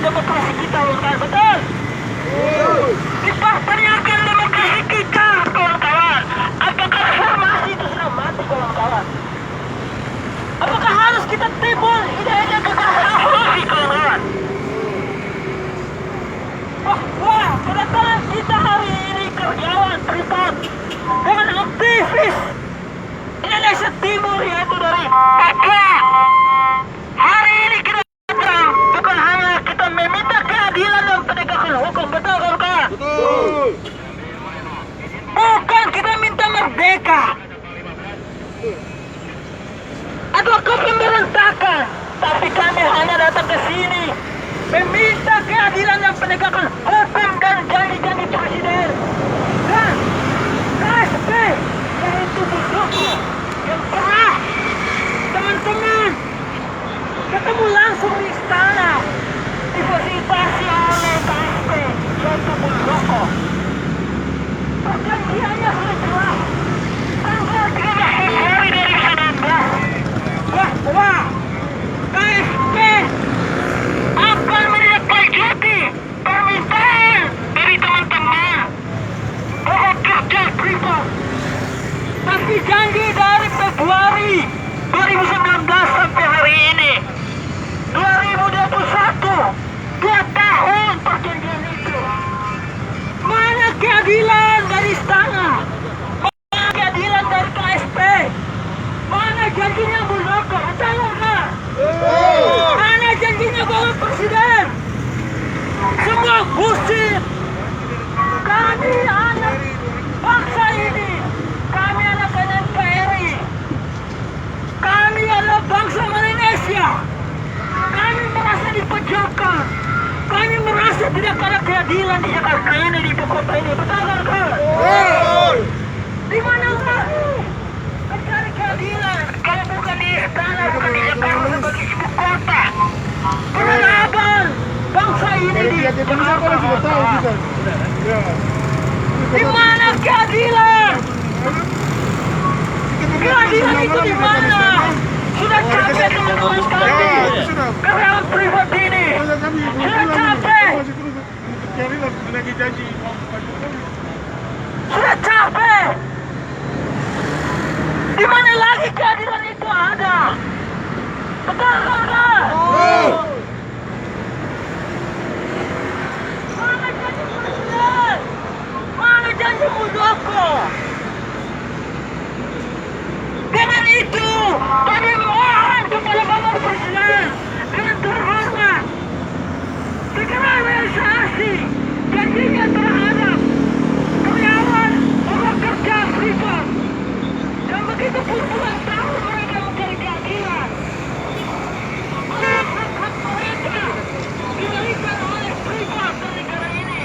demokrasi kita, kawan-kawan. Betul? Dipertanyakan demokrasi kita, kawan-kawan. Apakah reformasi itu sudah mati, kawan-kawan? Apakah harus kita timbul ide-ide kekerasan revolusi, kawan-kawan? Wah, kedatangan kita hari ini karyawan privat dengan aktivis Indonesia Timur, yaitu dari Papua. Hari ini kita datang bukan hanya kita meminta keadilan dan penegakan hukum, betul kawan-kawan? Betul. Bukan kita minta merdeka atau ke pemberontakan, tapi kami hanya datang ke sini meminta keadilan dan penegakan hukum dan janji-janji presiden dan KSP, yaitu Muldoko yang pernah teman-teman ketemu langsung di istana difasilitasi oleh KSP, yaitu Muldoko. Perjanjiannya sudah jelas tanggal 13 Februari 2019 bahwa KSP akan menindaklanjuti permintaan dari teman-teman pokok kerja privat. Tapi janji dari Februari 2019 sampai hari ini 2021, 2 tahun perjanjian itu. Mana keadilan dari istana? Mana keadilan dari KSP? Mana janjinya Muldoko? Betul nggak? Mana janjinya Bapak Presiden? Semua bullshit. Kami anak bangsa ini, kami anak NKRI, kami adalah bangsa Indonesia. Kami merasa dipojokkan, kami merasa tidak ada keadilan di Jakarta ini, di ibu kota ini. Betul nggak? Di mana lagi mencari keadilan kalau bukan di istana, bukan di Jakarta, bukan di ibu kota? Peradaban bangsa ini di Jakarta. Di mana keadilan? Keadilan itu di mana? Sudah capek teman-teman sekalian. Karyawan privat ini sudah capek. Sudah capek. Di mana lagi keadilan itu ada? Betul nggak? Mana janji presiden? Mana janji Muldoko? Dengan itu, kami mohon kepada Bapak Presiden dengan terhormat segera realisasi janjinya terhadap karyawan pokok kerja privat yang begitu puluhan tahun mereka mencari keadilan. Hak-hak mereka diberikan oleh privat di negara ini.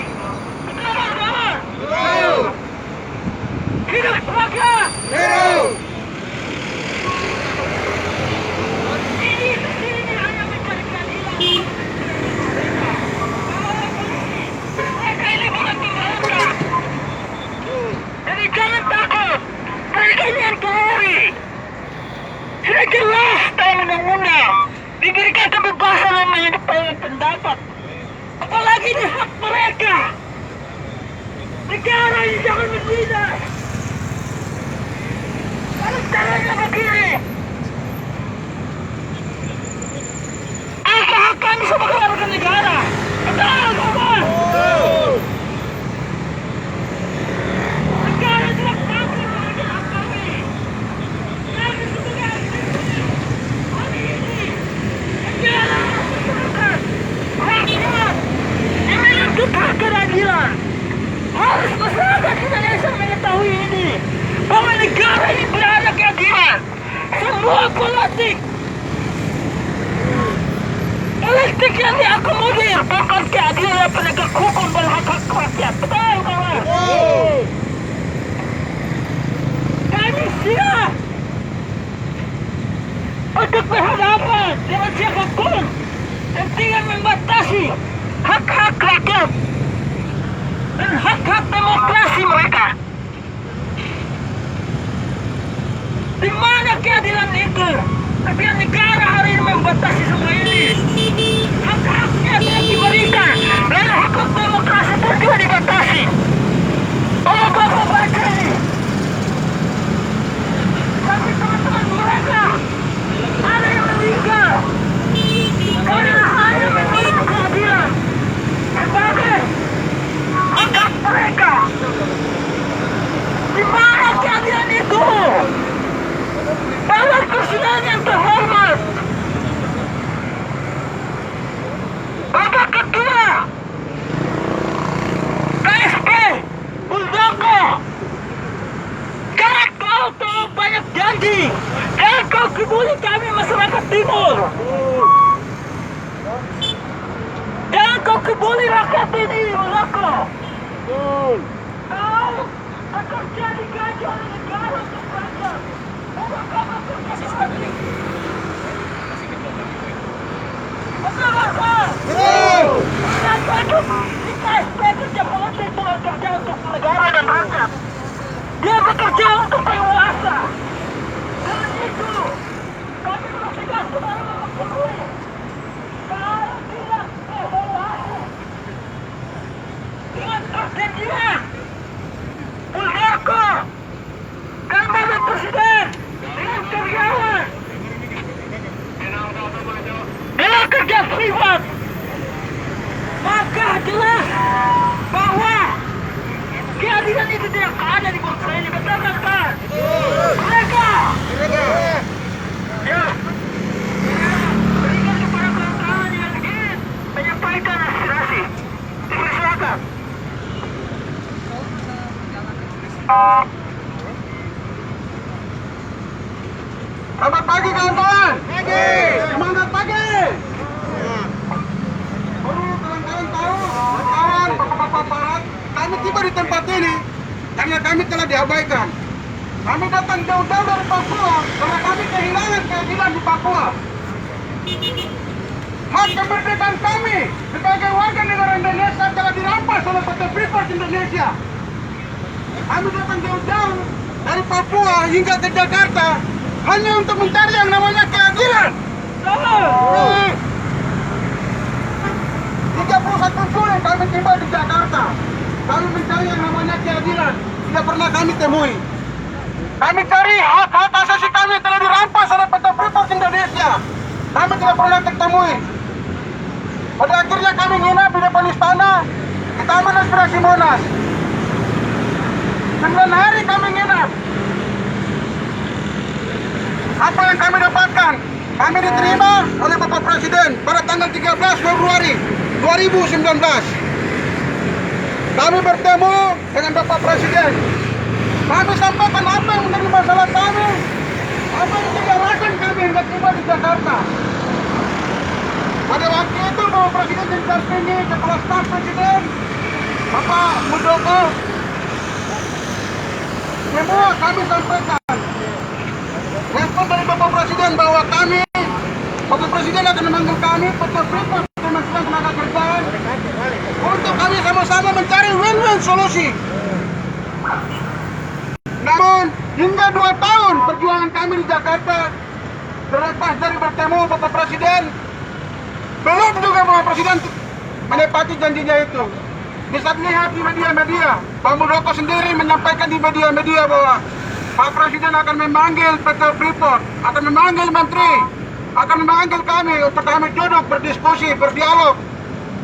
Betul kawan? Hidup rakyat! Hidup! Ini hanya mencari keadilan. Mereka ini bukan pemberontak. Jadi jangan takut. Mereka ini NKRI. Sudah jelas dalam undang-undang diberikan kebebasan menyampaikan pendapat. Apalagi ini hak mereka. Negara ini jangan mendidik. Kalau caranya begini, apa hak kami sebagai warga negara? Betul, kawan. Negara tidak mampu mengambil hak kami. Kami sebagai aktivis hari ini, negara masyarakat, rakyat yang menuntut keadilan. Harus masyarakat Indonesia mengetahui ini, bahwa negara ini berada keadilan. Semua politik yang diakomodir bukan keadilan penegak hukum dan hak-hak rakyat. Betul kawan? Kami siap untuk berhadapan dengan siapapun yang ingin membatasi hak-hak rakyat dan hak-hak demokrasi mereka. Di mana keadilan itu? Tapi negara hari ini membatasi semua ini. Hak-haknya tidak diberi juga dibatasi. Tolong Bapak baca ini. Tapi teman-teman mereka ada yang meninggal karena hanya menolak keadilan sebagai hak mereka. Di mana keadilan itu? Bapak Presiden yang terhormat, Bapak Ketua KSP Muldoko, jangan kau terlalu banyak janji, jangan kau kebuli kami masyarakat timur, jangan kau kebuli rakyat ini, Muldoko. Kau bekerja digaji oleh negara untuk rakyat, bukan kau bekerja sendiri. Betul, Bapak? Dan Bapak di KSP kerja politik bukan kerja untuk negara dan rakyat. Dia bekerja untuk penguasa. Dan itu kami bersegas kepada Bapak Jokowi. Kalau tidak evaluasi dengan perjanjian Muldoko dan Bapak Presiden dengan karyawan dengan kerja privat, maka jelas bahwa keadilan itu tidak ada di bangsa ini, betul kan? Mereka ya berikan kepada kawan-kawan yang ingin menyampaikan aspirasi. Dipersilakan. Selamat pagi kawan-kawan. Semangat pagi. Kawan-kawan tahu, kawan bapak-bapak aparat, kami tiba di tempat ini karena kami telah diabaikan. Kami datang jauh-jauh dari Papua karena kami kehilangan keadilan di Papua. Hak kemerdekaan kami sebagai warga negara Indonesia telah dirampas oleh PT Freeport Indonesia. Kami datang jauh-jauh dari Papua hingga ke Jakarta hanya untuk mencari yang namanya keadilan. 31 Juli kami tiba di Jakarta. Kami mencari yang namanya keadilan. Tidak pernah kami temui. Kami cari hak-hak asasi kami telah dirampas oleh PT Freeport Indonesia. Kami tidak pernah ketemui. Pada akhirnya kami nginap di depan istana di Taman Aspirasi Monas. 9 hari kami nginap. Apa yang kami dapatkan? Kami diterima oleh Bapak Presiden pada tanggal 13 Februari 2019. Kami bertemu dengan Bapak Presiden. Kami sampaikan apa yang menjadi masalah kami, apa yang menjadi alasan kami hingga tiba di Jakarta. Pada waktu itu Bapak Presiden didampingi Kepala Staf Presiden, Bapak Muldoko. Semua kami sampaikan. Respon dari Bapak Presiden bahwa Bapak Presiden akan memanggil kami PT Freeport Kementerian Tenaga Kerjaan untuk kami sama-sama mencari win-win solusi. Namun hingga 2 tahun perjuangan kami di Jakarta, terlepas dari bertemu Bapak Presiden, belum juga Bapak Presiden menepati janjinya itu. Bisa dilihat di media-media, Pak Muldoko sendiri menyampaikan di media-media bahwa Pak Presiden akan memanggil PT Freeport, akan memanggil Menteri, akan memanggil kami untuk kami duduk berdiskusi, berdialog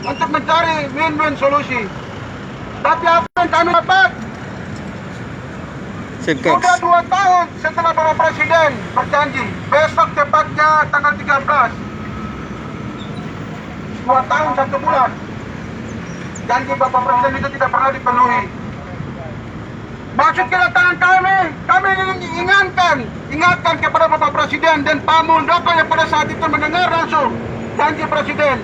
untuk mencari win-win solusi. Tapi apa yang kami dapat? Sudah 2 tahun setelah Bapak Presiden berjanji, besok tepatnya tanggal 13. 2 tahun 1 bulan. Janji Bapak Presiden itu tidak pernah dipenuhi. Maksud kedatangan kami ingatkan kepada Bapak Presiden dan Pak Muldoko yang pada saat itu mendengar langsung janji Presiden.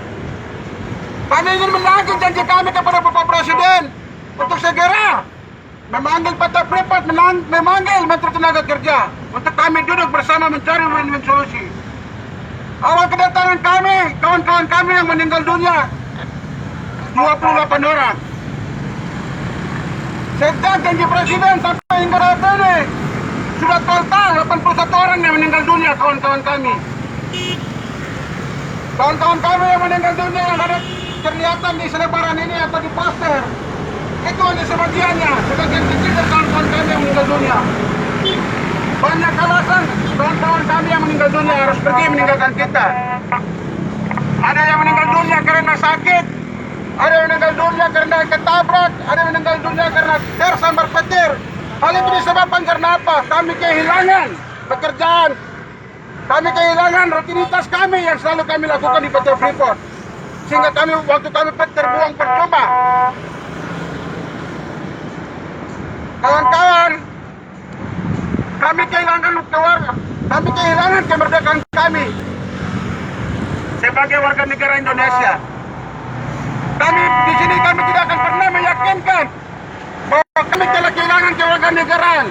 Kami ingin menagih janji kami kepada Bapak Presiden untuk segera memanggil PT Freeport, memanggil Menteri Tenaga Kerja untuk kami duduk bersama mencari win-win solusi. Awal kedatangan kami, kawan-kawan kami yang meninggal dunia 28 orang. Sejak janji Presiden sampai hingga saat ini sudah total 81 orang yang meninggal dunia, kawan-kawan kami. Kawan-kawan kami yang meninggal dunia yang ada kelihatan di selebaran ini atau di poster Itu hanya sebagiannya, sebagian kecil dari kawan-kawan kami yang meninggal dunia. Banyak alasan kawan-kawan kami yang meninggal dunia harus pergi meninggalkan kita. Ada yang meninggal dunia karena sakit, ada yang meninggal dunia karena ketabrak, ada yang meninggal dunia karena tersambar petir. Hal itu disebabkan karena apa? Kami kehilangan pekerjaan, kami kehilangan rutinitas kami yang selalu kami lakukan di PT Freeport. Sehingga kami waktu kami terbuang percuma. Kawan-kawan, kami kehilangan keluarga, kami kehilangan kemerdekaan kami sebagai warga negara Indonesia. Kami di sini kami tidak akan pernah meyakinkan bahwa kami telah kehilangan kewarganegaraan.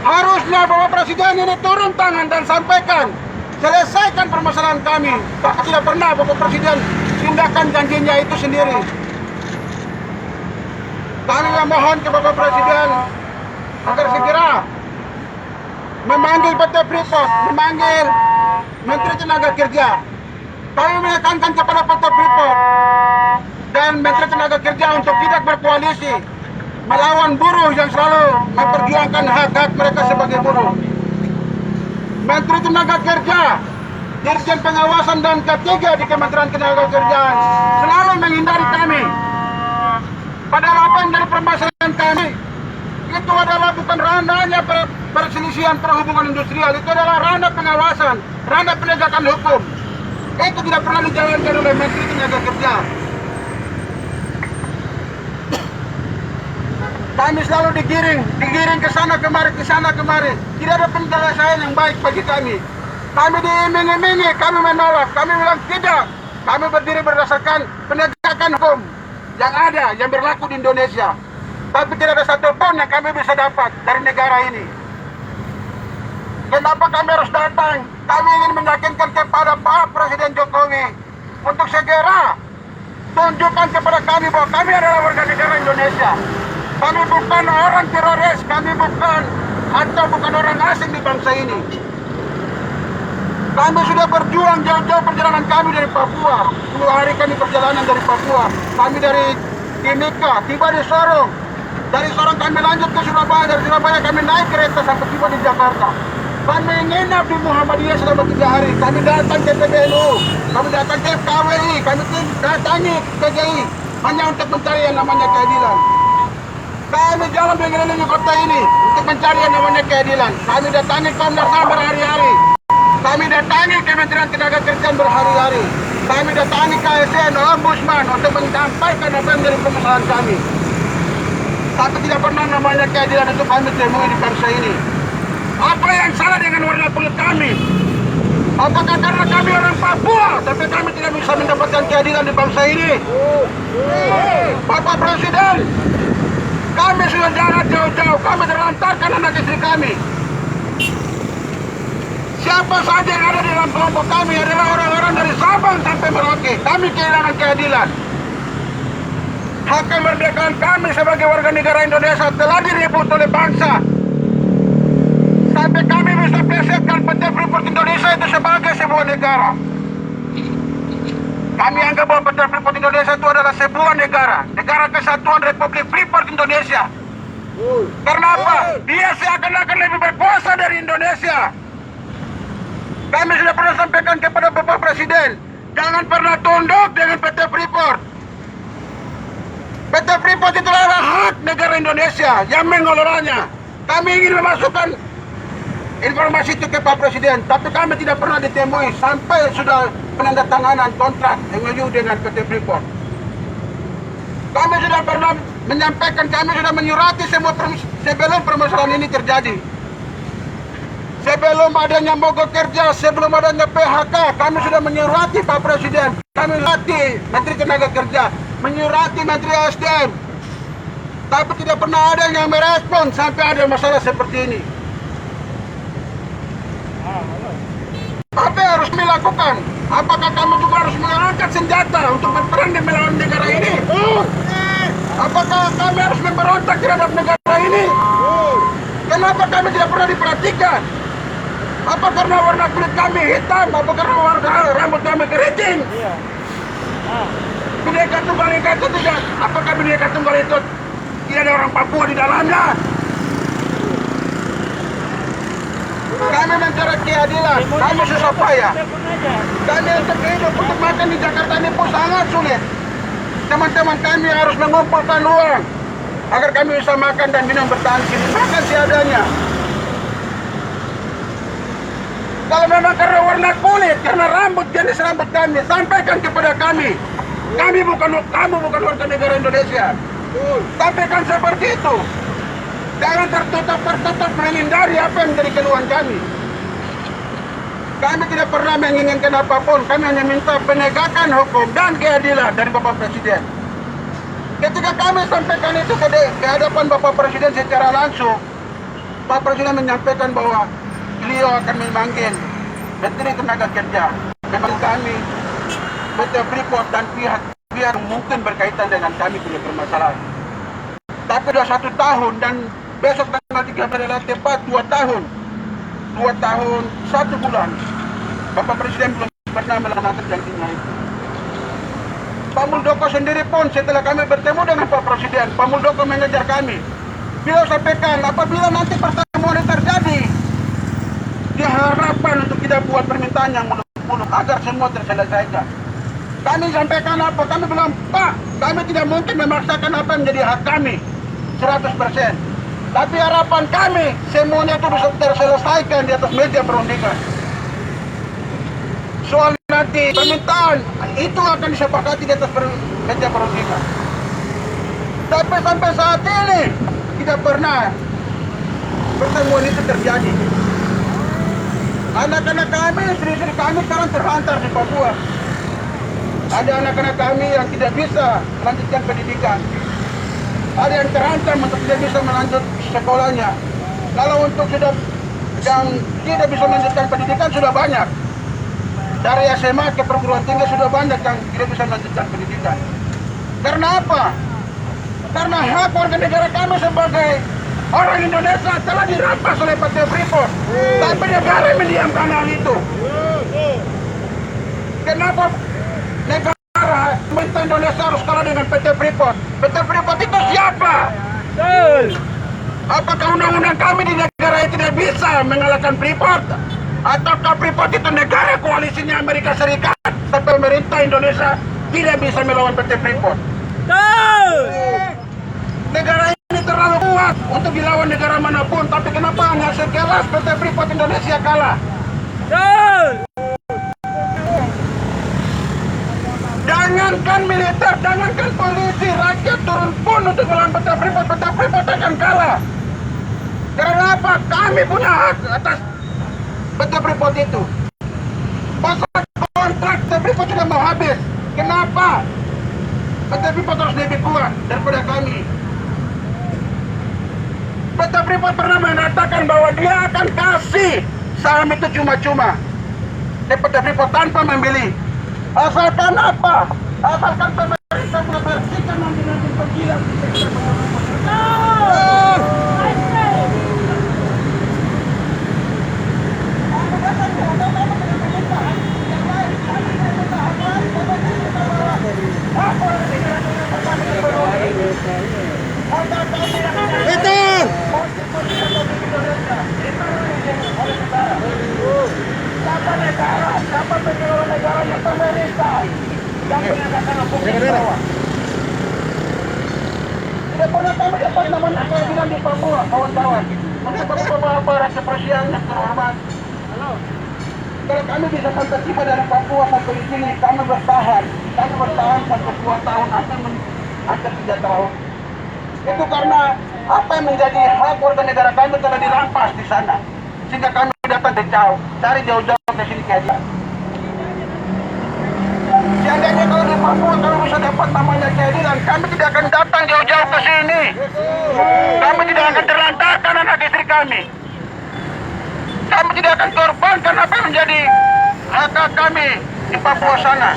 Harusnya Bapak Presiden ini turun tangan dan sampaikan, selesaikan permasalahan kami. Tapi tidak pernah Bapak Presiden tindakan janjinya itu sendiri. Kami memohon ke Bapak Presiden agar segera memanggil PT Freeport, memanggil Menteri Tenaga Kerja. Kami menekankan kepada PT Freeport dan Menteri Tenaga Kerja untuk tidak berkoalisi melawan buruh yang selalu memperjuangkan hak-hak mereka sebagai buruh. Menteri Tenaga Kerja, Dirjen Pengawasan dan Ketiga di Kementerian Tenaga Kerjaan selalu menghindari kami. Padahal apa yang dari permasalahan kami itu adalah bukan ranahnya perselisihan perhubungan industrial, itu adalah ranah pengawasan, ranah penegakan hukum. Itu tidak pernah dijalankan oleh Menteri Tenaga Kerja. Kami selalu digiring ke sana kemari. Tidak ada penjelasan yang baik bagi kami. Kami diiming-imingi, kami menolak, kami bilang tidak. Kami berdiri berdasarkan penegakan hukum yang ada, yang berlaku di Indonesia. Tapi tidak ada satupun yang kami bisa dapat dari negara ini. Kenapa kami harus datang? Kami ingin meyakinkan kepada Pak Presiden Jokowi untuk segera tunjukkan kepada kami bahwa kami adalah warga negara Indonesia. Kami bukan orang teroris, kami bukan orang asing di bangsa ini. Kami sudah berjuang jauh-jauh perjalanan kami dari Papua. 10 hari kami perjalanan dari Papua. Kami dari Timika, tiba di Sorong. Dari Sorong kami lanjut ke Surabaya. Dari Surabaya kami naik kereta sampai tiba di Jakarta. Kami nginap di Muhammadiyah selama 3 hari. Kami datang ke PBNU, kami datang ke KWI, kami datangi PGI hanya untuk mencari yang namanya keadilan. Kami jalan mengelilingi kota ini untuk mencari yang namanya keadilan. Kami datangi Komnas HAM berhari-hari. Kami datangi Kementerian Tenaga Kerjaan berhari-hari. Kami datangi KSN, Ombudsman untuk menyampaikan apa yang menjadi permasalahan kami. Tapi tidak pernah namanya keadilan itu kami temui di bangsa ini. Apa yang salah dengan warna kulit kami? Apakah karena kami orang Papua, tapi kami tidak bisa mendapatkan keadilan di bangsa ini? Bapak Presiden, kami sudah jalan jauh-jauh, kami terlantarkan anak istri kami. Siapa saja yang ada di dalam kelompok kami adalah orang-orang dari Sabang sampai Merauke. Kami kehilangan keadilan. Hak kemerdekaan kami sebagai warga negara Indonesia telah direbut oleh bangsa. Sampai kami bisa persiapkan PT Freeport Indonesia itu sebagai sebuah negara. Kami anggap bahwa PT Freeport Indonesia itu adalah sebuah negara. Negara Kesatuan Republik Freeport Indonesia. Karena apa? Dia seakan-akan lebih berkuasa dari Indonesia. Kami sudah pernah sampaikan kepada Bapak Presiden, jangan pernah tunduk dengan PT Freeport. PT Freeport itu adalah hak negara Indonesia yang mengelolanya. Kami ingin memasukkan informasi itu ke Pak Presiden, tapi kami tidak pernah ditemui sampai sudah penandatanganan kontrak MOU dengan PT Freeport. Kami sudah pernah menyampaikan, kami sudah menyurati semua sebelum permasalahan ini terjadi. Sebelum adanya mogok kerja, sebelum adanya PHK, kami sudah menyurati Pak Presiden, kami menyurati Menteri Tenaga Kerja, menyurati Menteri SDM. Tapi tidak pernah ada yang merespon sampai ada masalah seperti ini. Apa yang harus dilakukan? Apakah kami juga harus mengangkat senjata untuk berperang di melawan negara ini? Apakah kami harus memberontak terhadap negara ini? Kenapa kami tidak pernah diperhatikan? Apa karena warna kulit kami hitam? Apa karena warna rambut kami keriting? Bineka Tunggal Ika itu tidak. Apakah Bineka Tunggal itu tidak ada orang Papua di dalamnya? Kami mencari keadilan, kami susah payah. Kami untuk hidup, untuk makan di Jakarta ini pun sangat sulit. Teman-teman kami harus mengumpulkan uang agar kami bisa makan dan minum bertahan sini. Makan seadanya. Kalau memang karena warna kulit, karena rambut, jenis rambut kami, sampaikan kepada kami. Kamu bukan warga negara Indonesia. Sampaikan seperti itu. Jangan tertutup menghindari apa yang menjadi keluhan kami. Kami tidak pernah menginginkan apapun. Kami hanya minta penegakan hukum dan keadilan dari Bapak Presiden. Ketika kami sampaikan itu ke hadapan Bapak Presiden secara langsung, Pak Presiden menyampaikan bahwa beliau akan memanggil Menteri Tenaga Kerja, memang kami, PT Freeport dan pihak mungkin berkaitan dengan kami punya permasalahan. Tapi sudah 1 tahun dan besok tanggal 3 adalah tepat 2 tahun. 2 tahun 1 bulan. Bapak Presiden belum pernah melaksanakan janjinya itu. Pak Muldoko sendiri pun setelah kami bertemu dengan Pak Presiden, Pak Muldoko mengejar kami. Beliau sampaikan apabila nanti pertemuan itu terjadi, diharapkan untuk tidak buat permintaan yang muluk-muluk agar semua terselesaikan. Kami sampaikan apa? Kami bilang, Pak, kami tidak mungkin memaksakan apa yang menjadi hak kami 100%. Tapi harapan kami semuanya itu bisa terselesaikan di atas meja perundingan. Soal nanti permintaan itu akan disepakati di atas meja perundingan. Tapi sampai saat ini tidak pernah pertemuan itu terjadi. Anak-anak kami, istri-istri kami sekarang terlantar di Papua. Ada anak-anak kami yang tidak bisa melanjutkan pendidikan. Ada yang terancam untuk tidak bisa melanjut sekolahnya. Kalau untuk yang tidak bisa melanjutkan pendidikan sudah banyak. Dari SMA ke perguruan tinggi sudah banyak yang tidak bisa melanjutkan pendidikan. Karena apa? Karena hak warga negara kami sebagai orang Indonesia telah dirampas oleh PT Freeport. Tapi negara mendiamkan hal itu. Kenapa negara pemerintah Indonesia harus kalah dengan PT Freeport? PT Freeport itu siapa? Apakah undang-undang kami di negara ini tidak bisa mengalahkan Freeport? Ataukah Freeport itu negara koalisinya Amerika Serikat tapi pemerintah Indonesia tidak bisa melawan PT Freeport? Negara ini terlalu kuat untuk dilawan negara manapun, tapi kenapa hanya sekelas PT Freeport Indonesia kalah? Jangankan militer, jangankan polisi, rakyat turun pun untuk melawan PT Freeport akan kalah. Karena apa? Kami punya hak atas PT Freeport itu. Masa kontrak PT Freeport sudah mau habis. Kenapa? PT Freeport harus lebih kuat daripada kami. PT Freeport pernah mengatakan bahwa dia akan kasih saham itu cuma-cuma. PT Freeport tanpa membeli. Asalkan apa? Asalkan pemerintah membersihkan nanti penggilang. Betul. Siapa negara yang pemerintah yang menegakkan hukum di bawah. Tidak pernah kami dapat namanya keadilan di Papua, kawan-kawan. Mengapa Bapak rasa persiang yang terhormat? Kalau kami bisa sampai tiba dari Papua sampai di sini, kami bertahan sampai 2 tahun, hampir 3 tahun. Itu karena apa yang menjadi hak warga negara kami telah dirampas di sana, sehingga kami dapat cari jauh-jauh ke sini keadilan. Seandainya kalau di Papua kami bisa dapat namanya keadilan, kami tidak akan datang jauh-jauh ke sini. Kami tidak akan terlantarkan anak istri kami. Kami tidak akan korbankan apa yang menjadi hak kami di Papua sana.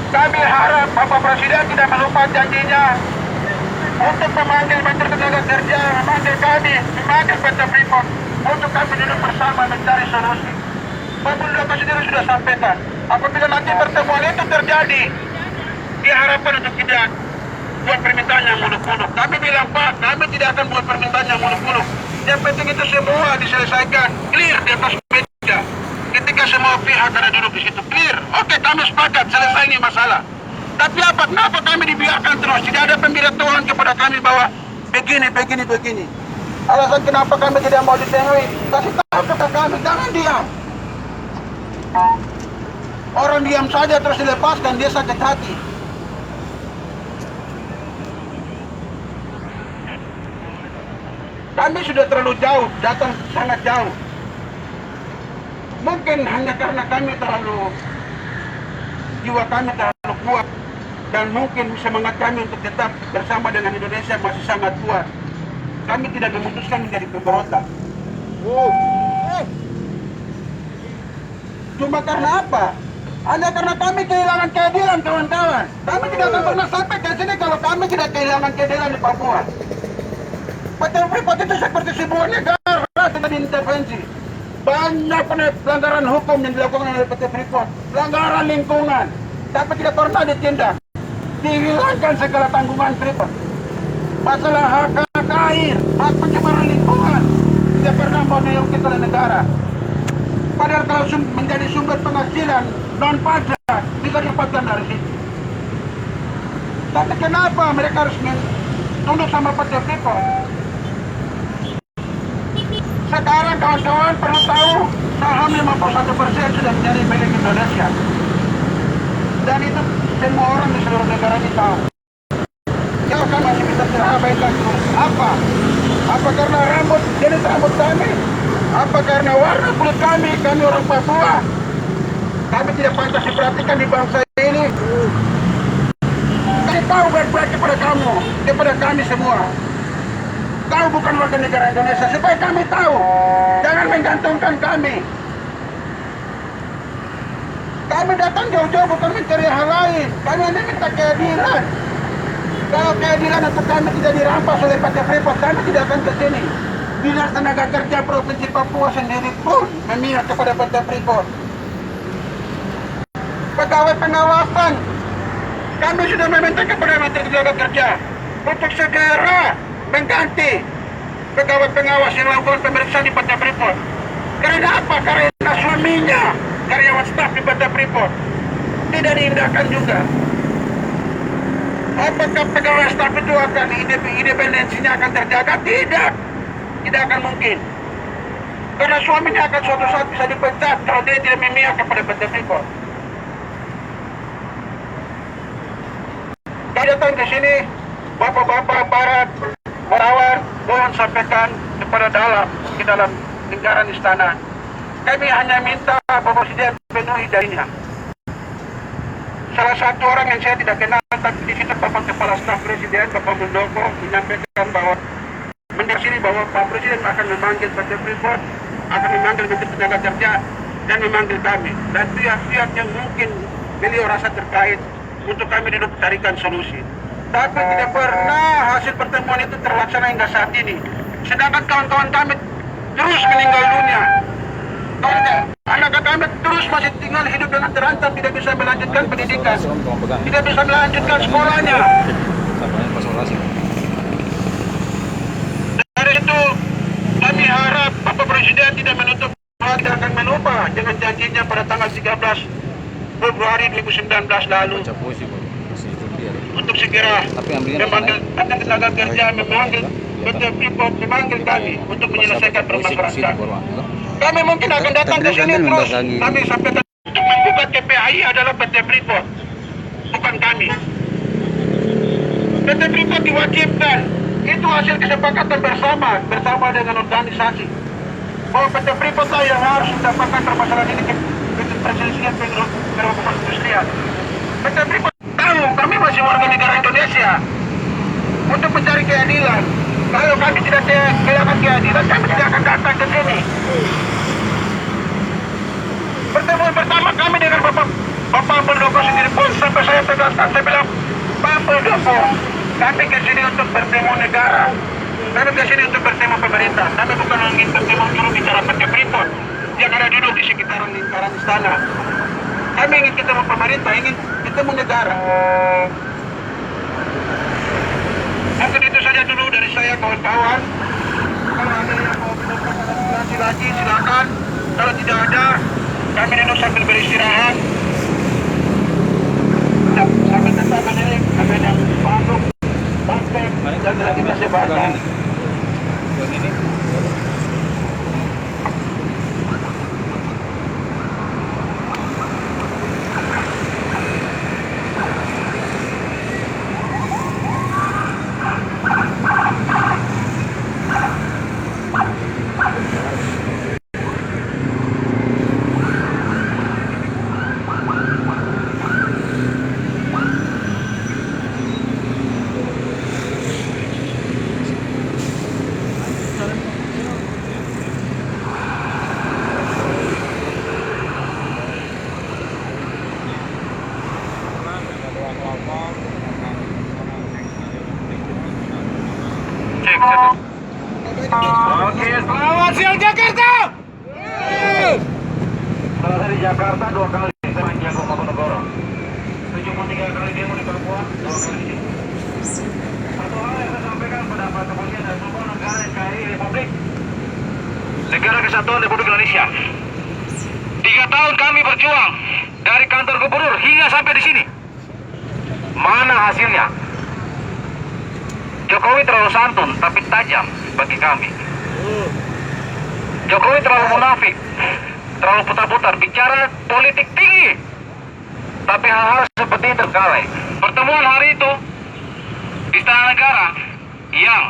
Kami harap Bapak Presiden tidak melupa janjinya untuk memanggil Menteri Tenaga Kerja, memanggil kami, memanggil PT Freeport untuk kami duduk bersama mencari solusi. Pak Muldoko sendiri sudah sampaikan, apabila nanti pertemuan itu terjadi, diharapkan untuk tidak buat permintaan yang muluk-muluk. Kami bilang, Pak, kami tidak akan buat permintaan yang muluk-muluk. Yang penting itu semua diselesaikan, clear di atas meja. Ketika semua pihak ada duduk di situ, clear. Oke, kami sepakat, selesai ini masalah. Tapi apa, kenapa kami dibiarkan terus? Tidak ada pemberitahuan kepada kami bahwa begini. Alasan kenapa kami tidak mau ditengui, kasih tahu kepada kami, jangan diam. Orang diam saja terus dilepaskan, dia sakit hati. Kami sudah terlalu jauh, datang sangat jauh. Mungkin hanya karena kami jiwa kami terlalu kuat, dan mungkin semangat kami untuk tetap bersama dengan Indonesia masih sangat kuat. Kami tidak memutuskan menjadi pemberontak. Cuma karena apa? Hanya karena kami kehilangan keadilan, kawan-kawan. Kami tidak akan pernah sampai ke sini kalau kami tidak kehilangan keadilan di Papua. PT Freeport itu seperti sebuah negara tidak diintervensi. Banyak pelanggaran hukum yang dilakukan oleh PT Freeport, pelanggaran lingkungan, tapi tidak pernah ditindak. Dihilangkan segala tanggungan Freeport. Masalah hak air, hak pencemaran lingkungan, tidak pernah mau diungkit oleh negara. Padahal kalau menjadi sumber penghasilan non pajak bisa didapatkan dari situ. Tapi kenapa mereka harus tunduk sama PT Freeport? Sekarang kawan-kawan perlu tahu, saham 51% sudah menjadi milik Indonesia. Dan itu semua orang di seluruh negara ini tahu. Jauh kan masih bisa terabaikan terus. Apa? Apa karena jenis rambut kami? Apa karena warna kulit kami orang Papua? Kami tidak pantas diperhatikan di bangsa ini. Kami tahu baik-baik kepada kami semua. Kau bukan warga negara Indonesia, supaya kami tahu. Jangan menggantungkan kami. Kami datang jauh-jauh bukan mencari hal lain. Kami hanya minta keadilan. Kalau keadilan untuk kami tidak dirampas oleh PT Freeport, kami tidak akan ke sini. Dinas Tenaga Kerja Provinsi Papua sendiri pun memihak kepada PT Freeport. Pegawai pengawasan, kami sudah meminta kepada Menteri Tenaga Kerja untuk segera mengganti pegawai pengawas yang melakukan pemeriksaan di PT Freeport. Karena apa? Karena suaminya karyawan staf di PT Freeport tidak diindahkan juga. Apakah pegawai staf itu akan independensinya akan terjaga? Tidak akan mungkin. Karena suaminya akan suatu saat bisa dipecat kalau dia tidak memihak kepada PT Freeport. Saya datang ke sini, bapak-bapak aparat, wartawan, mohon sampaikan kepada di dalam lingkaran istana. Kami hanya minta Bapak Presiden penuhi darinya. Salah satu orang yang saya tidak kenal, tapi di situ Bapak Kepala Staf Presiden, Bapak Muldoko, menyampaikan bahwa bahwa Pak Presiden akan memanggil PT Freeport, akan memanggil Menteri Tenaga Kerja, dan memanggil kami. Dan pihak-pihak yang mungkin beliau rasa terkait untuk kami duduk carikan solusi. Tapi tidak pernah hasil pertemuan itu terlaksana hingga saat ini. Sedangkan kawan-kawan kami terus meninggal dunia. Anak kami terus masih tinggal hidup dengan terancam, tidak bisa melanjutkan pendidikan, tidak bisa melanjutkan sekolahnya. Dari itu kami harap Bapak Presiden tidak menutup bahwa tidak akan melubah dengan janjinya pada tanggal 13 Februari 2019 lalu untuk segera memanggil Tenaga Kerja, memanggil PT Freeport, memanggil kami untuk menyelesaikan permasalahan. Kami mungkin akan datang ke sini terus. Kami sampaikan untuk menggugat KPAI adalah PT Freeport, bukan kami. PT Freeport diwajibkan, itu hasil kesepakatan bersama dengan organisasi, bahwa PT Freeport lah yang harus mendapatkan permasalahan ini ke Presiden Pemerintah Industrial. PT Freeport tahu kami masih warga negara Indonesia untuk mencari keadilan. Kalau kami tidak kehilangan keadilan, kami tidak akan datang ke sini. Pertemuan pertama kami dengan Bapak Muldoko sendiri pun sampai saya tegaskan, saya bilang, Pak Muldoko, kami ke sini untuk bertemu negara, kami ke sini untuk bertemu pemerintah, kami bukan ingin bertemu juru bicara PT Freeport. yang ada duduk di sekitaran lingkaran istana. Kami ingin ketemu pemerintah, ingin ketemu negara. Mungkin itu saja dulu dari saya, kawan-kawan. Kalau ada yang mau berkomunikasi lagi, silakan. Kalau tidak ada, kami duduk sambil beristirahat. Sambil tetap ini, kami yang masuk, praktek, dan lagi masih banyak. Oke, selamat siang Jakarta. Kalau dari Jakarta 2 kali Sandiaga Manokwari, 73 kali demo di Papua, 2 kali di sini. Satu hal yang saya sampaikan pada Pak Kepolisian dan seluruh negara NKRI Republik Negara Kesatuan Republik Indonesia. 3 tahun kami berjuang dari kantor gubernur hingga sampai di sini. Mana hasilnya? Jokowi terlalu santun tapi tajam bagi kami. Jokowi terlalu munafik, terlalu putar-putar, bicara politik tinggi, tapi hal-hal seperti itu terkalai. Pertemuan hari itu di Istana Negara yang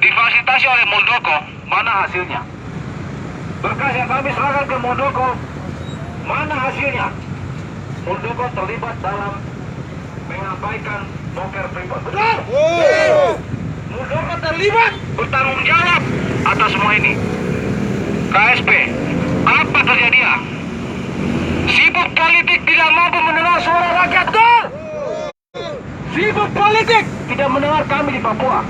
difasilitasi oleh Muldoko, mana hasilnya? Berkas yang kami serahkan ke Muldoko, mana hasilnya? Muldoko terlibat dalam mengabaikan bongkar Freeport. Betul? Muldoko terlibat, bertanggung jawab atas semua ini. KSP, apa terjadi ya? Sibuk politik tidak mampu mendengar suara rakyat. Betul? Sibuk politik tidak mendengar kami di Papua.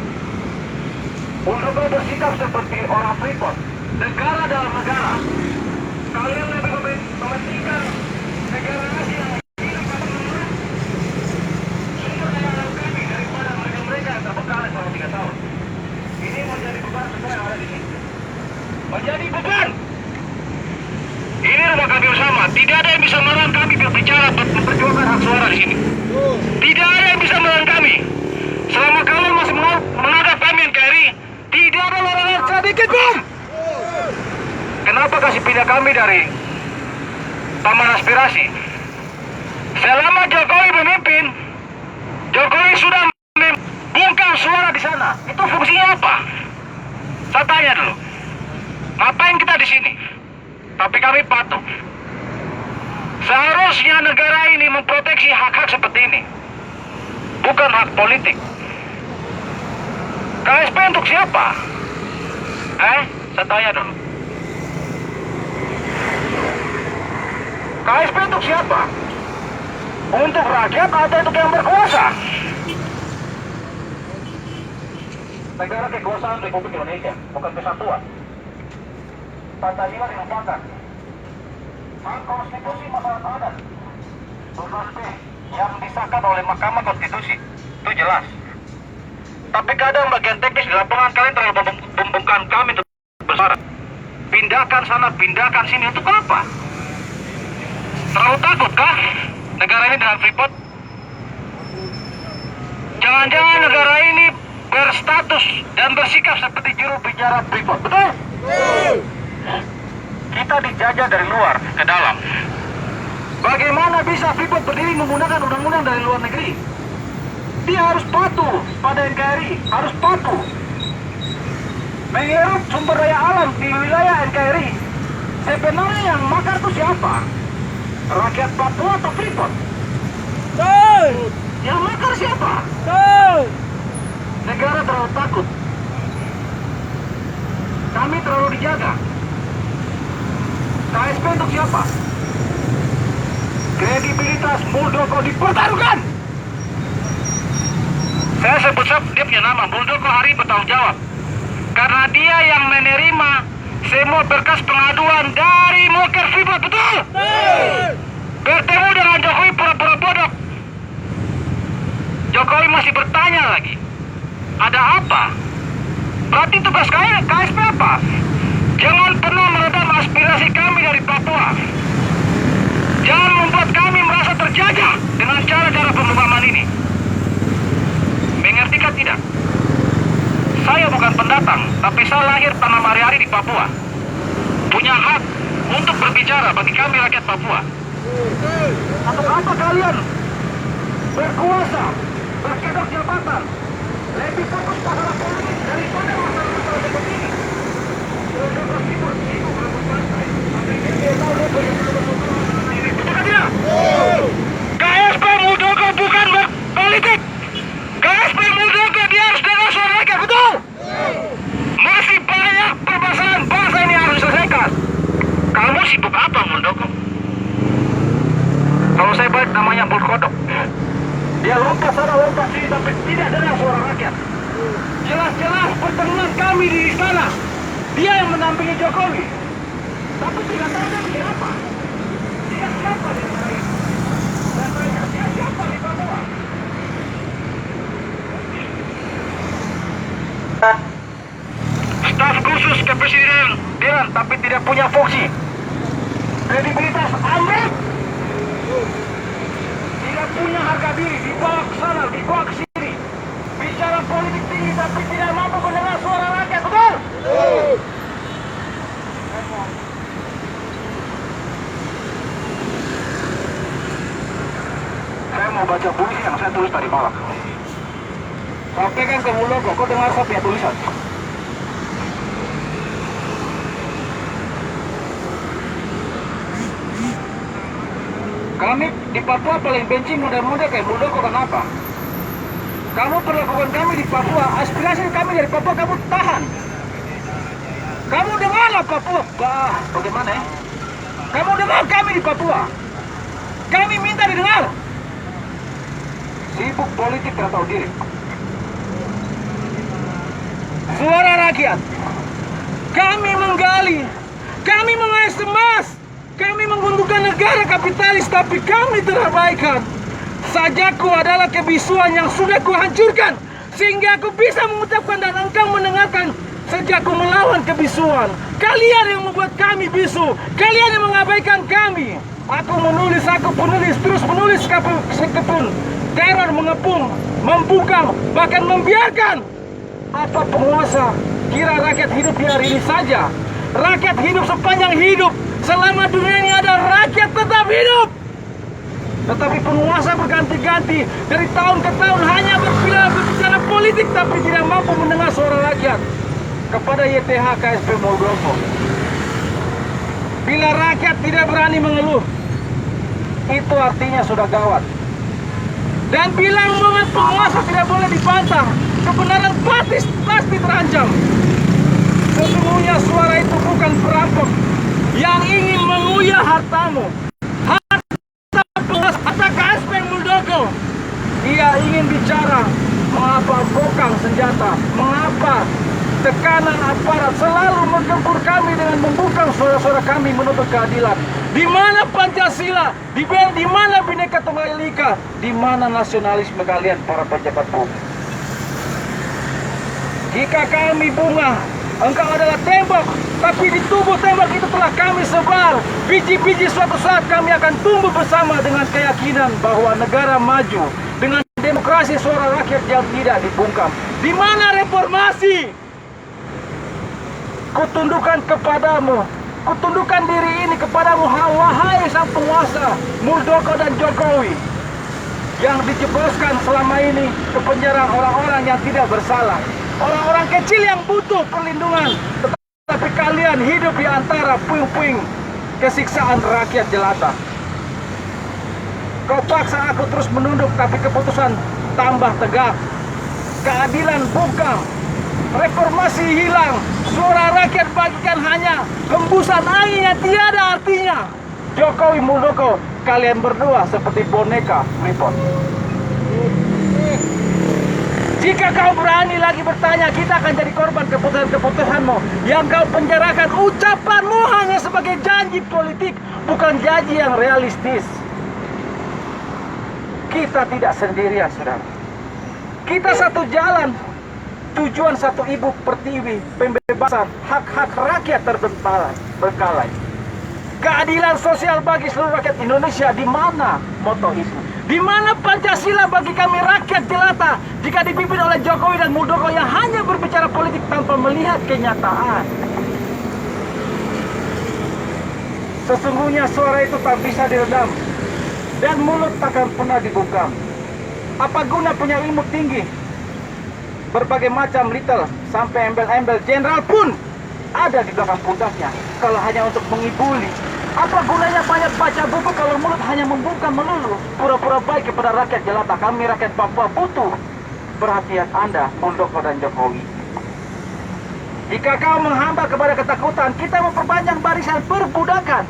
Muldoko bersikap seperti orang Freeport, negara dalam negara. Kalian lebih mementingkan negara Asia. Ini menjadi beban semua yang ada di sini. Menjadi beban. Ini rumah kami bersama. Tidak ada yang bisa melarang kami berbicara, memperjuangkan hak suara di sini. Tidak ada yang bisa melarang kami. Selama kalian masih menganggap kami NKRI, tidak ada larangan sedikit pun. Kenapa kasih pindah kami dari Taman Aspirasi? Selama Jokowi memimpin, Jokowi sudah bungkam suara di sana. Itu fungsinya apa? Saya tanya dulu. Ngapain kita di sini? Tapi kami patuh. Seharusnya negara ini memproteksi hak-hak seperti ini, bukan hak politik. KSP untuk siapa? Saya tanya dulu. KSP untuk siapa? Untuk rakyat atau untuk yang berkuasa? Negara kekuasaan Republik Indonesia, bukan kesatuan. Pancasila dilupakan. Hak konstitusi masyarakat adat, UKP, yang disahkan oleh Mahkamah Konstitusi, itu jelas. Tapi kadang bagian teknis di lapangan kalian terlalu membungkam kami untuk bersuara. Pindahkan sana, pindahkan sini, untuk apa? Terlalu takut kah negara ini dengan Freeport? Jangan-jangan negara ini berstatus dan bersikap seperti juru bicara Freeport, betul? Kita dijajah dari luar ke dalam. Bagaimana bisa Freeport berdiri menggunakan undang-undang dari luar negeri? Dia harus patuh pada NKRI, harus patuh menghirup sumber daya alam di wilayah NKRI. Sebenarnya yang makar itu siapa? Rakyat Papua atau Freeport? Yang makar siapa? Negara terlalu takut. Kami terlalu dijaga. KSP untuk siapa? Kredibilitas Muldoko dipertaruhkan. Saya sebut dia punya nama, Muldoko hari bertanggung jawab. Karena dia yang menerima semua berkas pengaduan dari Moker Freeport, betul? Bertemu dengan Jokowi pura-pura bodoh. Jokowi masih bertanya lagi, ada apa? Berarti tugas KSP apa? Jangan pernah meredam aspirasi kami dari Papua. Jangan membuat kami merasa terjajah dengan cara-cara pembobaman ini. Mengerti kan tidak? Saya bukan pendatang, tapi saya lahir tanam hari-hari di Papua. Punya hak untuk berbicara bagi kami rakyat Papua. Untuk apa kalian berkuasa, berkedok jabatan, lebih fokus pada politik daripada masalah-masalah seperti ini? Betul kan tidak? KSP Muldoko bukan politik. KSP Muldoko dia harus dengar suara rakyat, betul? Masih banyak permasalahan bangsa ini harus diselesaikan. Kamu sibuk apa, Muldoko? Kalau saya balik namanya Bulkodok. Dia lompat sana lompat sini tapi tidak dengar suara rakyat. Jelas-jelas pertemuan kami di istana, dia yang menampingi Jokowi. Tapi tidak tahu dia bikin apa. Dia siapa di sana? Dan mereka dia siapa di Papua? Staf khusus kepresidenan tapi tidak punya fungsi. Kredibilitas Amrik. Tidak punya harga diri, dibawa ke sana, dibawa ke sini. Bicara politik tinggi tapi tidak mampu mendengar suara rakyat, betul? Saya mau baca puisi yang saya tulis tadi malam. Kau pegang ke Muldoko, kau dengar saya punya tulisan. Kami di Papua paling benci muda-muda kayak Muldoko, kenapa? Kamu perlakukan kami di Papua, aspirasi kami dari Papua kamu tahan. Kamu dengarlah Papua, bagaimana ya? Kamu dengar kami di Papua. Kami minta didengar. Sibuk politik tidak tahu diri. Suara rakyat. Kami menggali, kami mengais emas. Kami menguntungkan negara kapitalis, tapi kami terabaikan. Sajaku adalah kebisuan yang sudah kuhancurkan, sehingga aku bisa mengucapkan dan engkau mendengarkan. Sejak aku melawan kebisuan, kalian yang membuat kami bisu, kalian yang mengabaikan kami. Aku penulis, terus menulis sekepun. Teror mengepung, membungkam, bahkan membiarkan. Apa penguasa kira rakyat hidup di hari ini saja? Rakyat hidup sepanjang hidup. Selama dunia ini ada, rakyat tetap hidup. Tetapi penguasa berganti-ganti dari tahun ke tahun hanya berbicara politik tapi tidak mampu mendengar suara rakyat. Kepada YTH KSP Muldoko, bila rakyat tidak berani mengeluh, itu artinya sudah gawat. Dan bila omongan penguasa tidak boleh dibantah, kebenaran pasti terancam. Sesungguhnya suara itu bukan perampok yang ingin mengunyah hartamu. Harta KSP Muldoko. Dia ingin bicara mengapa kokang senjata, mengapa tekanan aparat selalu menggempur kami dengan membungkam suara-suara kami menuntut keadilan. Di mana Pancasila? Di mana Bhinneka Tunggal Ika? Di mana nasionalisme kalian para pejabat publik? Jika kami bunga, engkau adalah tembok, tapi di tubuh tembok itu telah kami sebar biji-biji. Suatu saat kami akan tumbuh bersama dengan keyakinan bahwa negara maju dengan demokrasi suara rakyat yang tidak dibungkam. Di mana reformasi? Kutundukkan kepadamu, kutundukkan diri ini kepadamu, wahai sang penguasa Muldoko dan Jokowi yang dijebloskan selama ini ke penjara orang-orang yang tidak bersalah. Orang-orang kecil yang butuh perlindungan, tetapi kalian hidup di antara puing-puing kesiksaan rakyat jelata. Kau paksa aku terus menunduk, tapi keputusan tambah tegak. Keadilan bungkam, reformasi hilang, suara rakyat bagikan hanya hembusan angin yang tiada artinya. Jokowi Muldoko, kalian berdua seperti boneka Freeport. Jika kau berani lagi bertanya, kita akan jadi korban keputusan-keputusanmu yang kau penjarakan. Ucapanmu hanya sebagai janji politik, bukan janji yang realistis. Kita tidak sendirian, saudara. Kita satu jalan. Tujuan satu ibu pertiwi, pembebasan hak-hak rakyat terbengkalai. Keadilan sosial bagi seluruh rakyat Indonesia. Di mana moto itu? Di mana Pancasila bagi kami rakyat jelata jika dipimpin oleh Jokowi dan Muldoko yang hanya berbicara politik tanpa melihat kenyataan? Sesungguhnya suara itu tak bisa diredam dan mulut takkan pernah dibungkam. Apa guna punya ilmu tinggi? Berbagai macam little sampai embel-embel jenderal pun ada di belakang pundaknya kalau hanya untuk mengibuli. Apa gunanya banyak baca buku kalau mulut hanya membungkam melulu, pura-pura baik kepada rakyat jelata? Kami rakyat Papua butuh perhatian Anda, Muldoko dan Jokowi. Jika kau menghamba kepada ketakutan, kita memperpanjang barisan perbudakan.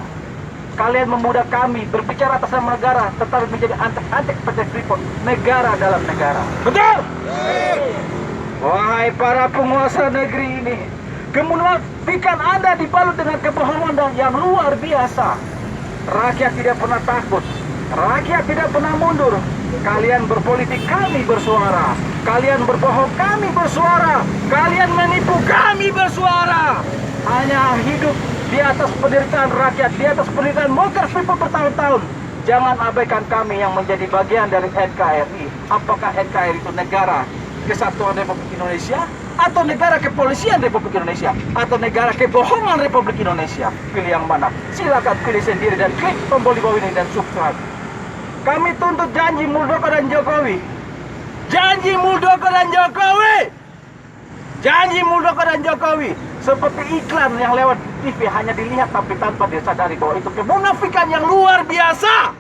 Kalian memudak kami berbicara atas nama negara, tetapi menjadi antek-antek PT Freeport, negara dalam negara. Betul? Wahai para penguasa negeri ini, kemunafikan Anda dibalut dengan kebohongan yang luar biasa. Rakyat tidak pernah takut, rakyat tidak pernah mundur. Kalian berpolitik, kami bersuara. Kalian berbohong, kami bersuara. Kalian menipu, kami bersuara. Hanya hidup di atas penderitaan rakyat, di atas penderitaan Mokar Freeport bertahun-tahun. Jangan abaikan kami yang menjadi bagian dari NKRI. Apakah NKRI itu negara Kesatuan Republik Indonesia, atau negara kepolisian Republik Indonesia, atau negara kebohongan Republik Indonesia? Pilih yang mana? Silakan pilih sendiri dan klik tombol di bawah ini dan subscribe. Kami tuntut janji Muldoko dan Jokowi. Janji Muldoko dan Jokowi. Janji Muldoko dan Jokowi. Seperti iklan yang lewat TV hanya dilihat tapi tanpa disadari bahwa itu kemunafikan yang luar biasa.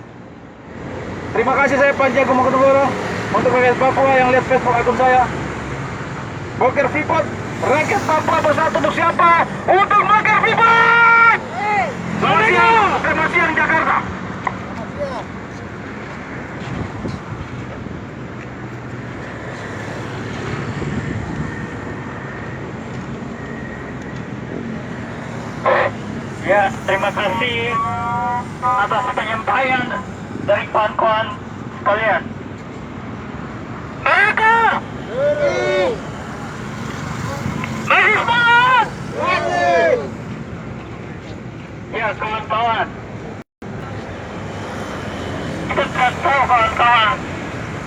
Terima kasih, saya Panji Agung Mangkunegoro. Untuk rakyat Papua yang lihat Facebook akun saya, Mokar Freeport, rakyat Papua bersatu untuk siapa? Untuk Mokar Freeport! Selamat siang, selamat siang Jakarta. Ya, terima kasih atas penyampaian dari kawan-kawan sekalian. Mereka masih semangat. Ya, kawan-kawan, kita tidak tahu kawan-kawan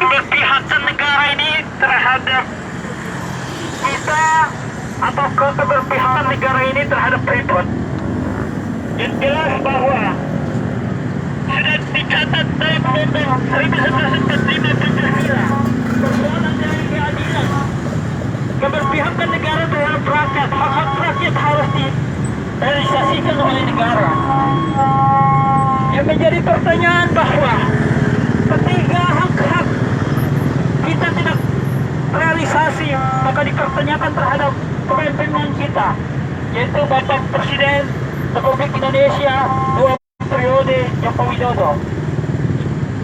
keberpihakan negara ini terhadap kita atau keberpihakan negara ini terhadap Freeport. Yang jelas bahwa sudah dicatat dari Undang-Undang 1945 Pancasila, persoalan dari keadilan, keberpihakan negara terhadap rakyat, hak-hak rakyat harus direalisasikan oleh negara. Yang menjadi pertanyaan bahwa ketika hak-hak kita tidak realisasi, maka dipertanyakan terhadap kepemimpinan kita, yaitu Bapak Presiden Republik Indonesia 2 periode Joko Widodo.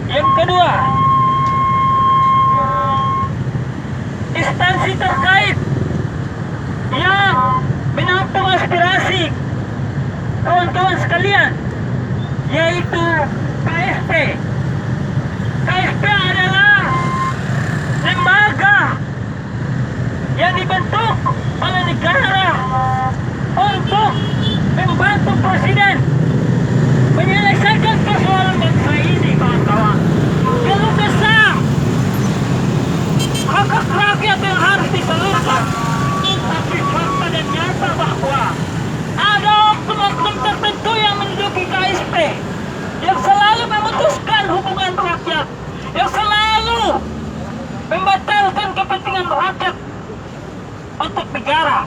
Yang kedua, instansi terkait yang menampung aspirasi kawan-kawan sekalian, yaitu KSP. KSP adalah lembaga yang dibentuk oleh negara untuk membantu presiden menyelesaikan persoalan bangsa ini, kawan-kawan. Kalau besar hak-hak rakyat yang harus disalurkan, tapi fakta dan nyata bahwa ada oknum-oknum tertentu yang menduduki KSP, yang selalu memutuskan hubungan rakyat, yang selalu membatalkan kepentingan rakyat untuk negara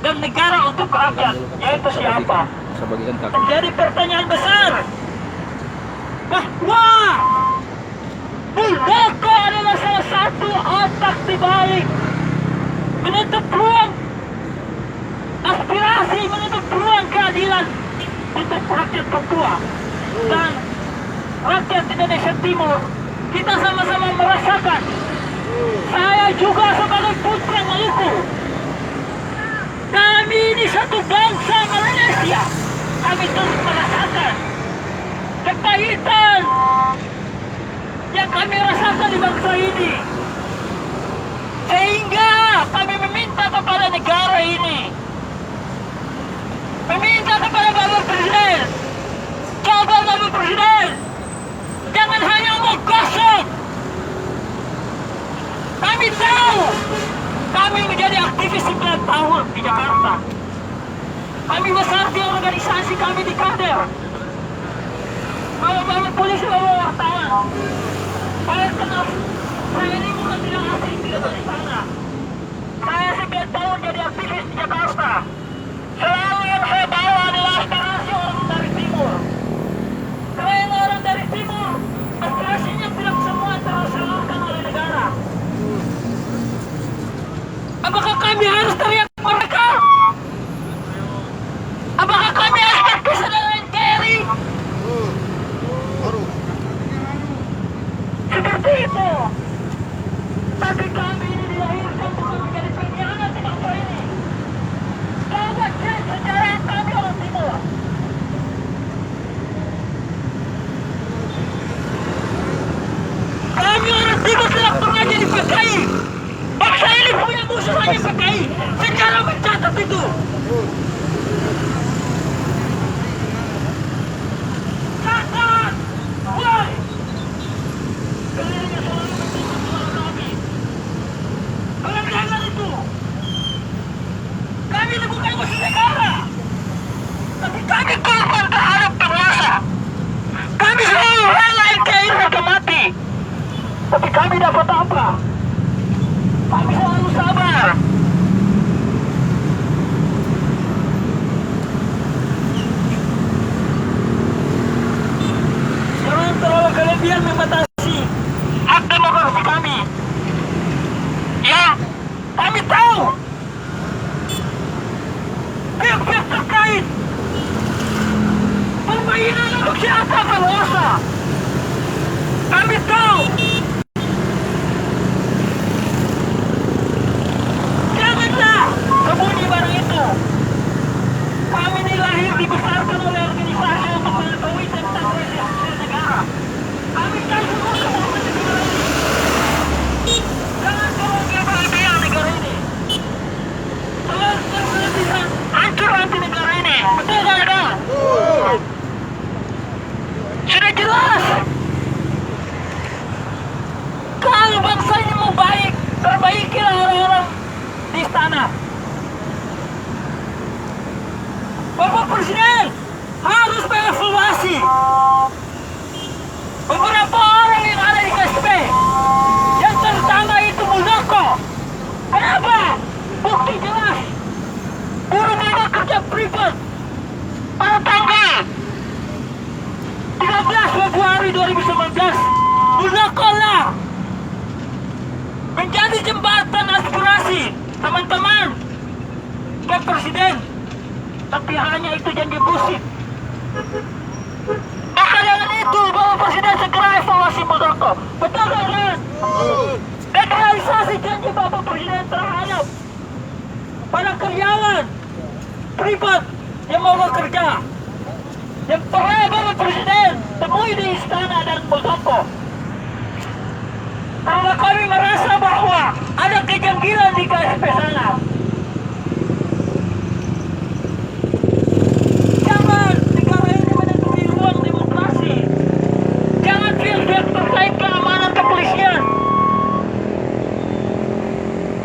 dan negara untuk rakyat, yaitu siapa? Jadi pertanyaan besar bahwa Muldoko adalah salah satu otak dibalik menutup ruang aspirasi, menutup ruang keadilan untuk rakyat Papua dan rakyat Indonesia Timur. Kita sama-sama merasakan, saya juga satu bangsa Malaysia. Kami terus merasakan kepahitan yang kami rasakan di bangsa ini. Sehingga kami meminta kepada negara ini, meminta kepada Bapak Presiden, coba Bapak Presiden, jangan hanya omong kosong. Kami tahu, kami menjadi aktivis 9 tahun di Jakarta. Kami besar di organisasi kami di kader. Bapak polisi, bapak wartawan, saya kenal, saya ini bukan tidak asing, tidak dari sana. Saya 9 tahun jadi aktivis di Jakarta. Selalu yang saya bawa adalah aspirasi orang dari timur. Selain orang dari timur, aspirasinya tidak semua tersalurkan oleh negara. Apakah kami harus teriak mereka? Apakah kami harus berpisah dengan NKRI? Seperti itu. Tapi kami ini dilahirkan bukan menjadi pengkhianat di bangsa ini. Coba cek sejarah kami orang timur. Kami orang timur tidak pernah jadi PKI. Bangsa ini punya musuh hanya PKI. Sejarah mencatat itu. Catat! Woi! Kalian selalu mendengar suara kami. Kalian dengar itu. Kami ini bukan musuh negara. Tapi kami korban terhadap penguasa. Kami selalu rela NKRI harga mati. Tapi kami dapat apa? Kami selalu sabar. Jangan terlalu kelebihan membatasi hak demokrasi kami. Ya, kami tahu pihak-pihak terkait permainan untuk siapa penguasa. Kami tahu. Janganlah sembunyi barang itu. Kami ini lahir dibesarkan oleh organisasi untuk mengetahui tentang realisasi negara. Kami tahu semua kemauan negara ini. Jangan tolong berlebihan negara ini. Jangan berlebihan hancur nanti negara ini. Betul tak ada? Sudah jelas. Kalau bangsa ini mau baik, perbaikilah orang-orang di istana. Bapak Presiden harus mengevaluasi beberapa orang yang ada di KSP. Yang pertama itu Muldoko. Kenapa? Bukti jelas. Buruh memang kerja privat pada tanggal 13 Februari 2019. Muldoko lah menjadi jembatan aspirasi teman-teman ke Presiden. Tapi hanya itu janji busik. Maka dengan itu Bapak Presiden segera evaluasi Muldoko. Betul kan? Dan realisasi janji Bapak Presiden terhadap para karyawan privat yang mau bekerja. Yang pernah Bapak Presiden temui di istana dan Muldoko. Karena kami merasa bahwa ada kejanggalan di KSP sana. Jangan negara ini menentukan ruang demokrasi. Jangan pihak-pihak terkait keamanan kepolisian.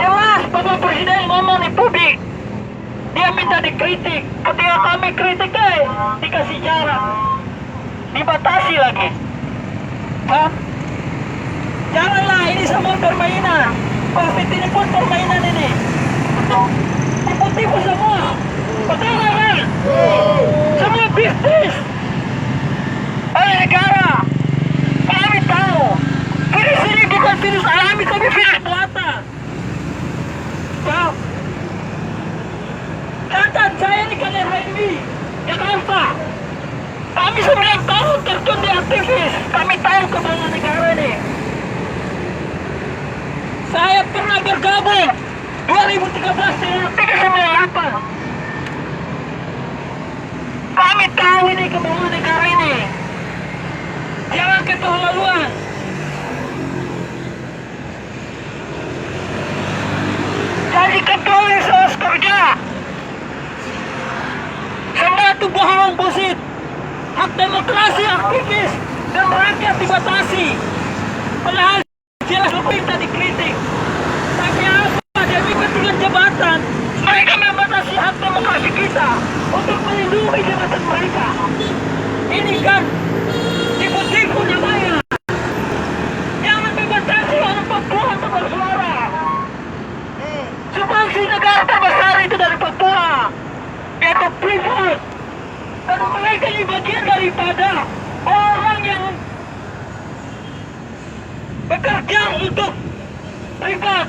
Jelas Bapak Presiden ngomong di publik. Dia minta dikritik. Ketika kami kritik, dikasih jarak. Dibatasi lagi. Hah? Janganlah, ini semua permainan. COVID ini pun permainan ini. Tipu-tipu semua. Betul kan? Semua bisnis oleh negara. Kami tahu virus ini bukan virus alami, tapi virus buatan. Catat, saya ini kan RNB Jakarta. Kami 9 tahun terjun di aktivis. Kami tahu kemana negara ini. Saya pernah bergabung 2013 dengan 398. Kami tahu ini kebohongan negara ini. Jangan keterlaluan. Jadi katolik seos kerja. Semua itu bohong, bullshit. Hak demokrasi, aktivis, dan rakyat dibatasi. Padahal jelas minta dikritik. Tapi apa? Demi kepentingan jabatan, mereka membatasi hak demokrasi kita untuk melindungi jabatan mereka. Ini kan tipu-tipu namanya. Jangan membatasi orang Papua untuk bersuara. Sumbangsi negara terbesar itu dari Papua, yaitu Freeport. Dan mereka ini bagian daripada orang yang bekerja untuk privat.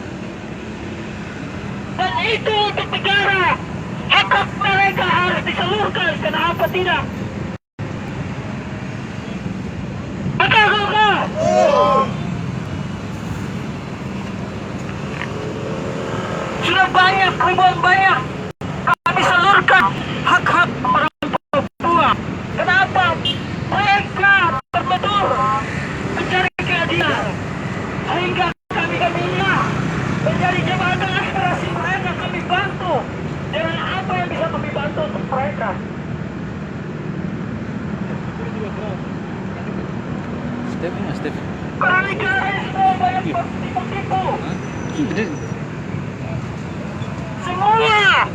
Dan itu untuk negara. Hak mereka harus disalurkan. Kenapa tidak? Betul enggak? Sudah banyak, ribuan banyak kami salurkan hak-hak orang Papua. Kenapa? Mereka betul mencari keadilan. Sehingga kami-kaminya menjadi jabatan aspirasi mereka, kami bantu dengan apa yang bisa kami bantu untuk mereka. Karena negara ini semua banyak tipu-tipu. Semua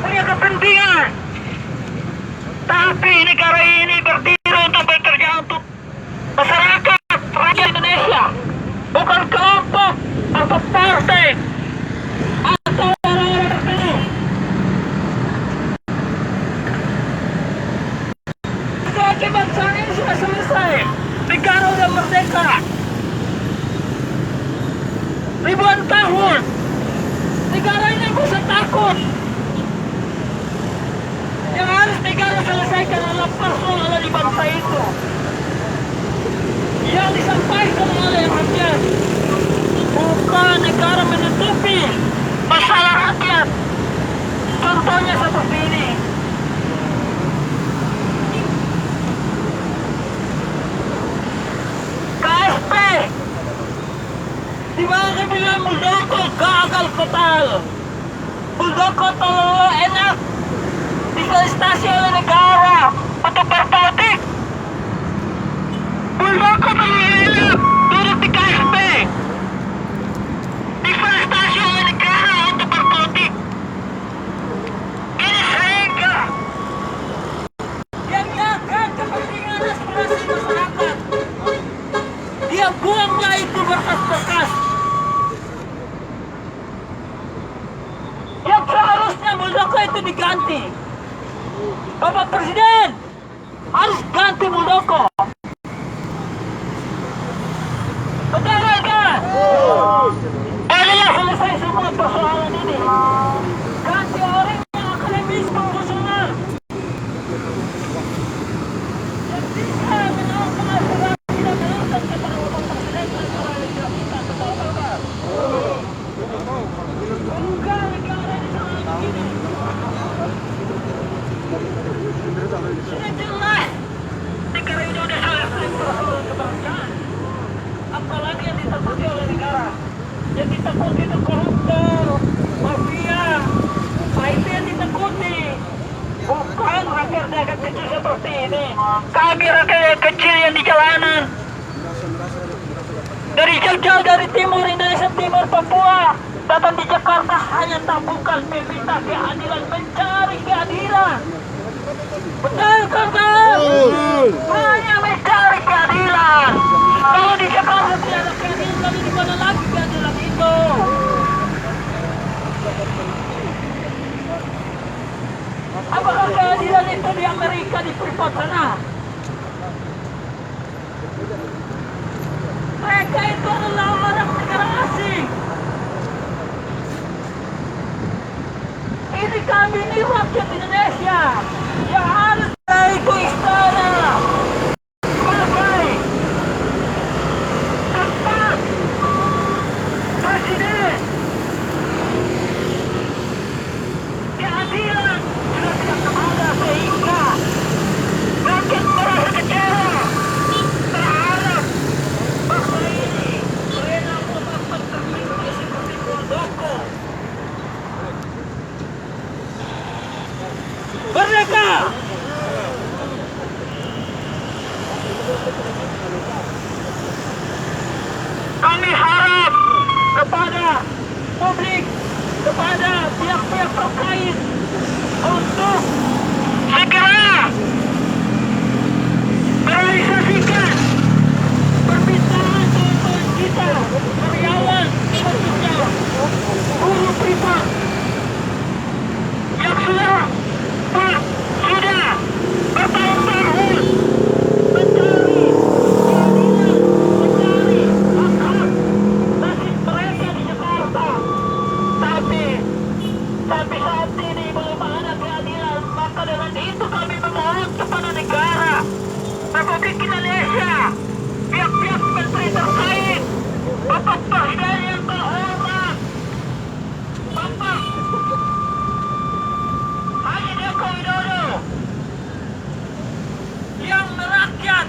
punya kepentingan. Tapi negara ini berdiri untuk bekerja untuk masyarakat, rakyat Indonesia. Bukan kelompok atau partai atau orang-orang tertentu. Kebangsaan ini sudah selesai. Negara sudah merdeka. Ribuan tahun. Negara ini tidak usah takut. Yang harus negara selesaikan adalah persoalan di bangsa itu. Yang disampaikan oleh rakyat. Bukan negara menutupi masalah rakyat. Contohnya seperti ini. KSP di mana bilang Muldoko gagal total. Muldoko terlalu enak difasilitasi oleh negara untuk berpolitik. Muldoko terlalu enak duduk di KSP difasilitasi oleh negara untuk berpolitik. Ini sehingga yang akan kepentingan aspirasi masyarakat dia buanglah itu berkas-berkas. Yang seharusnya Muldoko itu diganti. Bapak Presiden harus ganti Muldoko. Betul kan? Ayolah selesai semua persoalan ini. Ganti orang yang akademis profesional. Yang bisa menawarkan aspirasi dan menawarkan kepada Bapak Presiden dan para yang kita betul-betul. Bukan negara di sana begini. Sudah jelas negara ini sudah selesai persoalan kebangsaan. Apalagi yang ditakuti oleh negara. Yang ditakuti itu koruptor, mafia. Nah itu yang ditakuti. Bukan rakyat-rakyat kecil seperti ini. Kami rakyat kecil yang di jalanan. Dari jauh-jauh dari timur Indonesia, timur Papua, datang di Jakarta hanya tabungkan meminta keadilan, mencari keadilan. Betul kan? Hanya mencari keadilan. Kalau di Jakarta tidak ada keadilan, lalu di mana lagi keadilan itu? Apakah keadilan itu di Amerika, di Freeport sana? Mereka itu adalah orang negara asing. Ini kami ini rakyat Indonesia yang harus naik ke istana sebagai tempat presiden. Keadilan sudah tidak ada sehingga kepada publik, kepada pihak-pihak terkait untuk segera merealisasikan permintaan teman kita, karyawan, khususnya buruh privat yang sudah bertahun-tahun mencari keadilan, mencari hak-hak nasib mereka di Jakarta. Tapi saat ini belum ada keadilan, maka dengan itu kami memohon kepada negara Republik Indonesia, pihak-pihak menteri terkait, Bapak Presiden yang terhormat, Bapak Haji Joko Widodo, yang merakyat,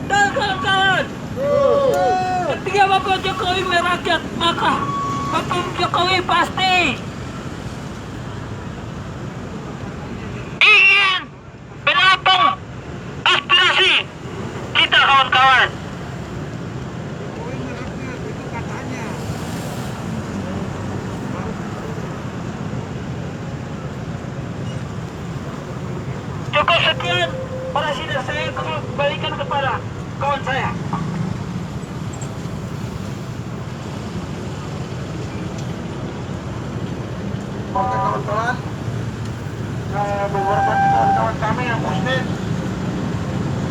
dan kawan-kawan, ketika Bapak Jokowi merakyat, maka Bapak Jokowi pasti ingin menampung aspirasi kita, kawan-kawan. Cukup sekian para sidang saya, kembalikan kepada kawan saya. Oke kawan-kawan, menghormati kawan-kawan kami yang muslim,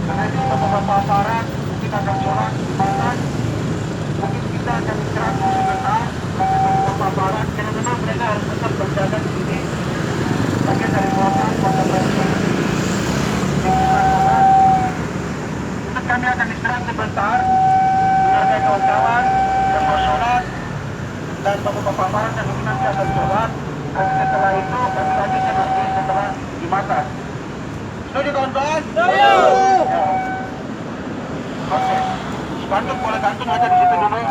karena ini beberapa aparat, kita akan sholat makan, mungkin kita akan istirahat sebentar, beberapa aparat, karena memang mereka harus tetap berjaga di sini, bagian dari motor, kami akan istirahat sebentar, menghargai kawan-kawan yang mau sholat, dan beberapa aparat yang mungkin nanti akan sholat. Dan setelah itu kami lanjutkan nanti setelah dimakan. Setuju kawan-kawan? Setuju! Oke. Gantung, boleh gantung aja di situ dulu.